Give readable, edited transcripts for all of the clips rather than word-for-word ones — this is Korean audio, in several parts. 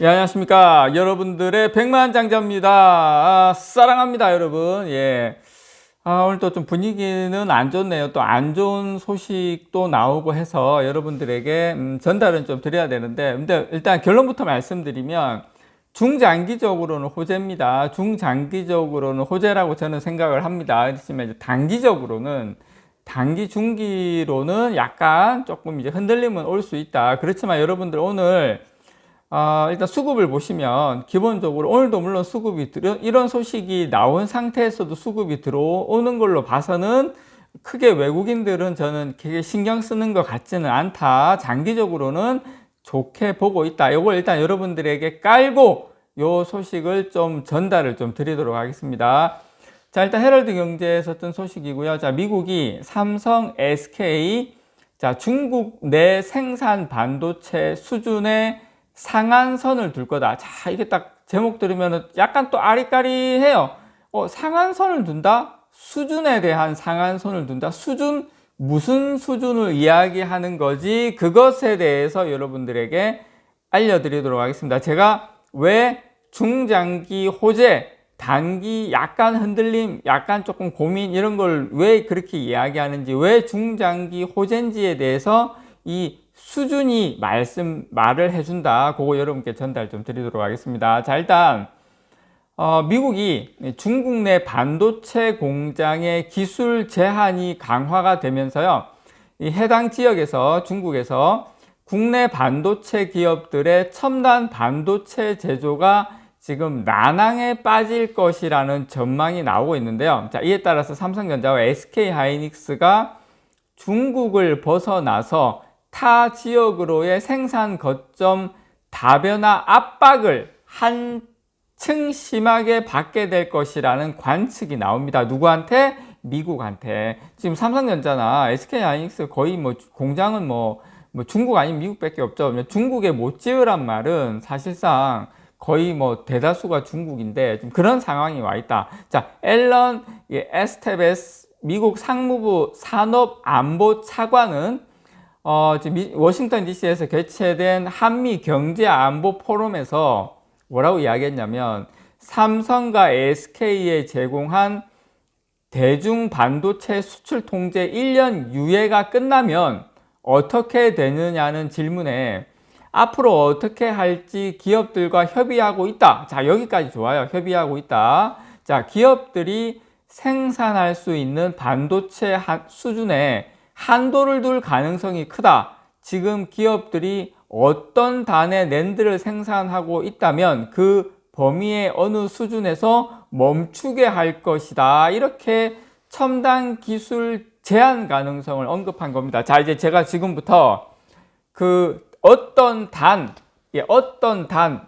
예, 안녕하십니까. 여러분들의 백만장자입니다. 사랑합니다, 여러분. 예. 오늘 또 좀 분위기는 안 좋네요. 또 안 좋은 소식도 나오고 해서 여러분들에게 전달은 좀 드려야 되는데, 근데 일단 결론부터 말씀드리면, 중장기적으로는 호재입니다. 중장기적으로는 호재라고 저는 생각을 합니다. 그렇지만 이제 단기 중기로는 약간 조금 이제 흔들림은 올 수 있다. 그렇지만 여러분들 오늘 일단 수급을 보시면 기본적으로 오늘도 물론 이런 소식이 나온 상태에서도 수급이 들어오는 걸로 봐서는 크게 외국인들은 저는 되게 신경 쓰는 것 같지는 않다. 장기적으로는 좋게 보고 있다. 이걸 일단 여러분들에게 깔고 요 소식을 좀 전달을 좀 드리도록 하겠습니다. 자, 일단 헤럴드 경제에서 뜬 소식이고요. 자, 미국이 삼성, SK, 자, 중국 내 생산 반도체 수준의 상한선을 둘 거다. 자, 이게 딱 제목 들으면 약간 또 아리까리해요. 상한선을 둔다? 수준에 대한 상한선을 둔다? 무슨 수준을 이야기하는 거지? 그것에 대해서 여러분들에게 알려드리도록 하겠습니다. 제가 왜 중장기 호재, 단기 약간 흔들림, 약간 조금 고민 이런 걸 왜 그렇게 이야기하는지, 왜 중장기 호재인지에 대해서 이 수준이 말을 해준다. 그거 여러분께 전달 좀 드리도록 하겠습니다. 자, 일단 미국이 중국 내 반도체 공장의 기술 제한이 강화가 되면서요, 이 해당 지역에서 중국에서 국내 반도체 기업들의 첨단 반도체 제조가 지금 난항에 빠질 것이라는 전망이 나오고 있는데요. 자, 이에 따라서 삼성전자와 SK하이닉스가 중국을 벗어나서 타 지역으로의 생산 거점 다변화 압박을 한층 심하게 받게 될 것이라는 관측이 나옵니다. 누구한테? 미국한테. 지금 삼성전자나 SK하이닉스 거의 공장은 중국 아니면 미국밖에 없죠. 중국에 못 지으란 말은 사실상 거의 대다수가 중국인데 좀 그런 상황이 와 있다. 자, 앨런 에스테베스 미국 상무부 산업안보 차관은 지금 워싱턴 DC에서 개최된 한미 경제안보 포럼에서 뭐라고 이야기했냐면, 삼성과 SK에 제공한 대중 반도체 수출 통제 1년 유예가 끝나면 어떻게 되느냐는 질문에 앞으로 어떻게 할지 기업들과 협의하고 있다. 자, 여기까지 좋아요. 협의하고 있다. 자, 기업들이 생산할 수 있는 반도체 수준에 한도를 둘 가능성이 크다. 지금 기업들이 어떤 단의 낸드를 생산하고 있다면 그 범위의 어느 수준에서 멈추게 할 것이다. 이렇게 첨단 기술 제한 가능성을 언급한 겁니다. 자, 이제 제가 지금부터 어떤 단,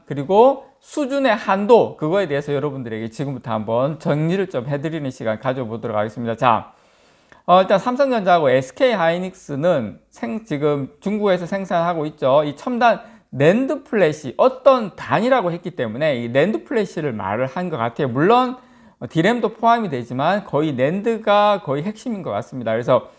그리고 수준의 한도, 그거에 대해서 여러분들에게 지금부터 한번 정리를 좀 해드리는 시간 가져보도록 하겠습니다. 자, 일단 삼성전자하고 SK하이닉스는 지금 중국에서 생산하고 있죠. 이 첨단 낸드 플래시, 어떤 단이라고 했기 때문에 이 낸드 플래시를 말을 한 것 같아요. 물론 디램도 포함이 되지만 거의 낸드가 거의 핵심인 것 같습니다. 그래서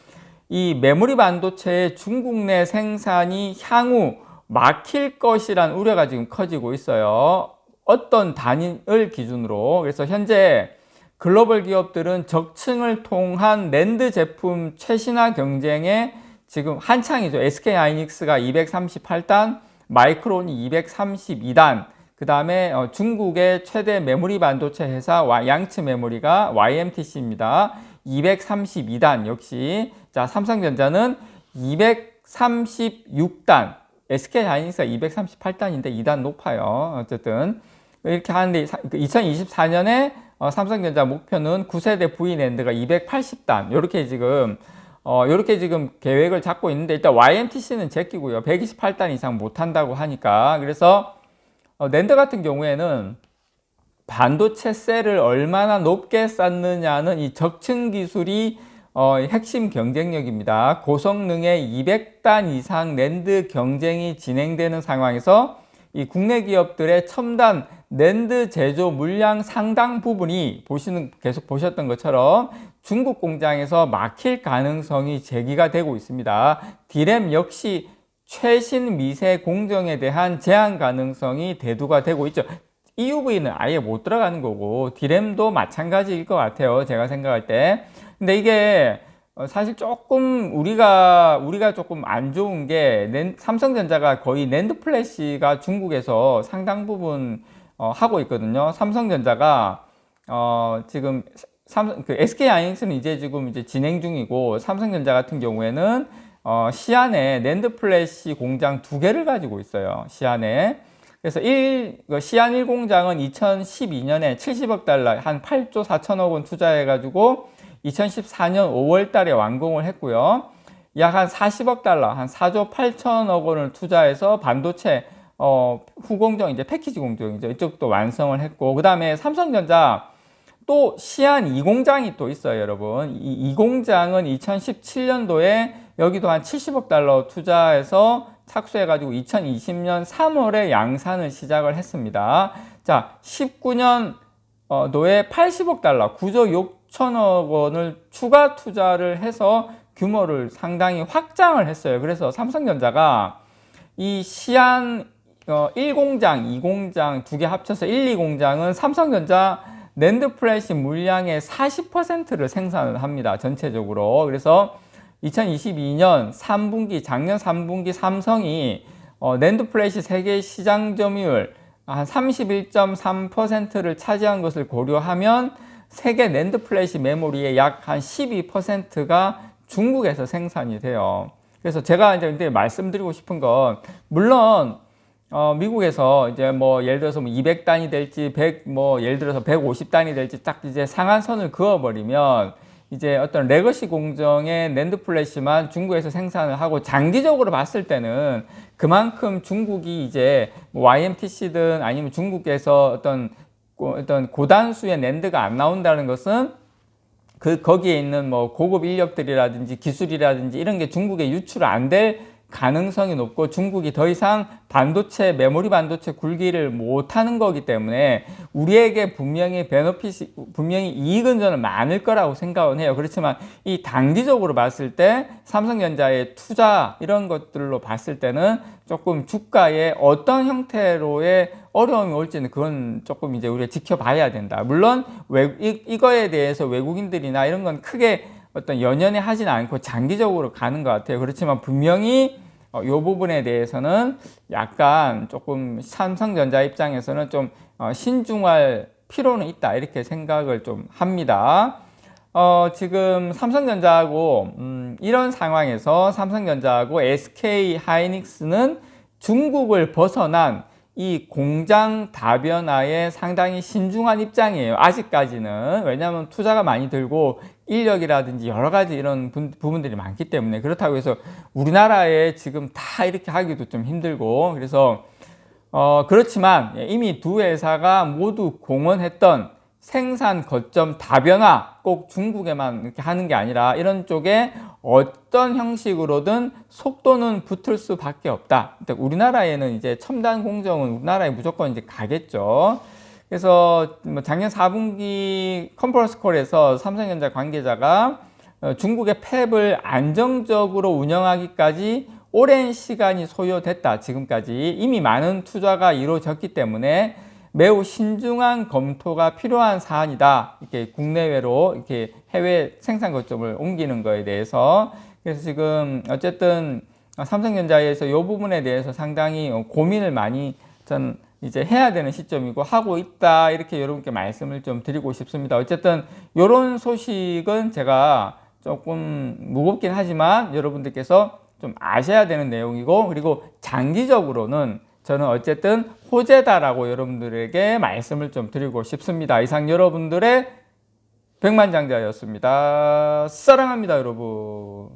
이 메모리 반도체의 중국 내 생산이 향후 막힐 것이란 우려가 지금 커지고 있어요. 어떤 단위를 기준으로. 그래서 현재 글로벌 기업들은 적층을 통한 낸드 제품 최신화 경쟁에 지금 한창이죠. SK하이닉스가 238단, 마이크론이 232단, 그 다음에 중국의 최대 메모리 반도체 회사 양츠 메모리가 YMTC입니다. 232단 역시. 자, 삼성전자는 236단, SK하이닉스가 238단인데 2단 높아요. 어쨌든 이렇게 하는데 2024년에 삼성전자 목표는 9세대 V낸드가 280단 요렇게 지금 계획을 잡고 있는데, 일단 YMTC는 제끼고요. 128단 이상 못한다고 하니까. 그래서 낸드 같은 경우에는 반도체 셀을 얼마나 높게 쌓느냐는 이 적층 기술이 핵심 경쟁력입니다. 고성능의 200단 이상 낸드 경쟁이 진행되는 상황에서 이 국내 기업들의 첨단 낸드 제조 물량 상당 부분이 계속 보셨던 것처럼 중국 공장에서 막힐 가능성이 제기가 되고 있습니다. 디램 역시 최신 미세 공정에 대한 제한 가능성이 대두가 되고 있죠. EUV는 아예 못 들어가는 거고 D램도 마찬가지일 것 같아요, 제가 생각할 때. 근데 이게 사실 조금 우리가 조금 안 좋은 게 삼성전자가 거의 낸드 플래시가 중국에서 상당 부분 하고 있거든요. 삼성전자가 지금 SK 하이닉스는 이제 진행 중이고, 삼성전자 같은 경우에는 시안에 낸드 플래시 공장 2개를 가지고 있어요. 시안에. 그래서 시안 1공장은 2012년에 70억 달러, 한 8조 4천억 원 투자해가지고 2014년 5월 달에 완공을 했고요. 약 한 40억 달러, 한 4조 8천억 원을 투자해서 반도체 후공정, 이제 패키지 공정이죠. 이쪽도 완성을 했고, 그 다음에 삼성전자 또 시안 2공장이 또 있어요, 여러분. 이 2공장은 2017년도에 여기도 한 70억 달러 투자해서 착수해가지고 2020년 3월에 양산을 시작을 했습니다. 자, 19년도에 80억 달러, 9조 6천억 원을 추가 투자를 해서 규모를 상당히 확장을 했어요. 그래서 삼성전자가 이 시안 1공장, 2공장 두 개 합쳐서 1, 2공장은 삼성전자 낸드 플래시 물량의 40%를 생산을 합니다, 전체적으로. 그래서 2022년 3분기, 작년 3분기 삼성이 낸드 플래시 세계 시장 점유율 한 31.3%를 차지한 것을 고려하면 세계 낸드 플래시 메모리의 약 한 12%가 중국에서 생산이 돼요. 그래서 제가 이제 말씀드리고 싶은 건, 물론 미국에서 이제 뭐 예를 들어서 200단이 될지 예를 들어서 150단이 될지 딱 이제 상한선을 그어버리면 이제 어떤 레거시 공정의 낸드 플래시만 중국에서 생산을 하고, 장기적으로 봤을 때는 그만큼 중국이 이제 YMTC든 아니면 중국에서 어떤 고단수의 낸드가 안 나온다는 것은 거기에 있는 뭐 고급 인력들이라든지 기술이라든지 이런 게 중국에 유출 안 될 가능성이 높고, 중국이 더 이상 메모리 반도체 굴기를 못하는 거기 때문에 우리에게 분명히 분명히 이익은 저는 많을 거라고 생각은 해요. 그렇지만 이 단기적으로 봤을 때 삼성전자의 투자 이런 것들로 봤을 때는 조금 주가에 어떤 형태로의 어려움이 올지는 그건 조금 이제 우리가 지켜봐야 된다. 물론 이거에 대해서 외국인들이나 이런 건 크게 어떤 연연해 하진 않고 장기적으로 가는 것 같아요. 그렇지만 분명히 이 부분에 대해서는 약간 조금 삼성전자 입장에서는 좀 신중할 필요는 있다, 이렇게 생각을 좀 합니다. 지금 삼성전자하고 이런 상황에서 삼성전자하고 SK 하이닉스는 중국을 벗어난 이 공장 다변화에 상당히 신중한 입장이에요, 아직까지는. 왜냐하면 투자가 많이 들고 인력이라든지 여러 가지 이런 부분들이 많기 때문에. 그렇다고 해서 우리나라에 지금 다 이렇게 하기도 좀 힘들고, 그래서 그렇지만 이미 두 회사가 모두 공언했던 생산 거점 다변화, 꼭 중국에만 이렇게 하는 게 아니라 이런 쪽에 어떤 형식으로든 속도는 붙을 수밖에 없다. 우리나라에는 이제 첨단 공정은 우리나라에 무조건 이제 가겠죠. 그래서 작년 4분기 컨퍼런스 콜에서 삼성전자 관계자가 중국의 팹을 안정적으로 운영하기까지 오랜 시간이 소요됐다. 지금까지 이미 많은 투자가 이루어졌기 때문에 매우 신중한 검토가 필요한 사안이다. 이렇게 국내외로 이렇게 해외 생산 거점을 옮기는 거에 대해서. 그래서 지금 어쨌든 삼성전자에서 이 부분에 대해서 상당히 고민을 많이 전 이제 해야 되는 시점이고 하고 있다, 이렇게 여러분께 말씀을 좀 드리고 싶습니다. 어쨌든 이런 소식은 제가 조금 무겁긴 하지만 여러분들께서 좀 아셔야 되는 내용이고, 그리고 장기적으로는 저는 어쨌든 호재다라고 여러분들에게 말씀을 좀 드리고 싶습니다. 이상 여러분들의 백만장자였습니다. 사랑합니다, 여러분.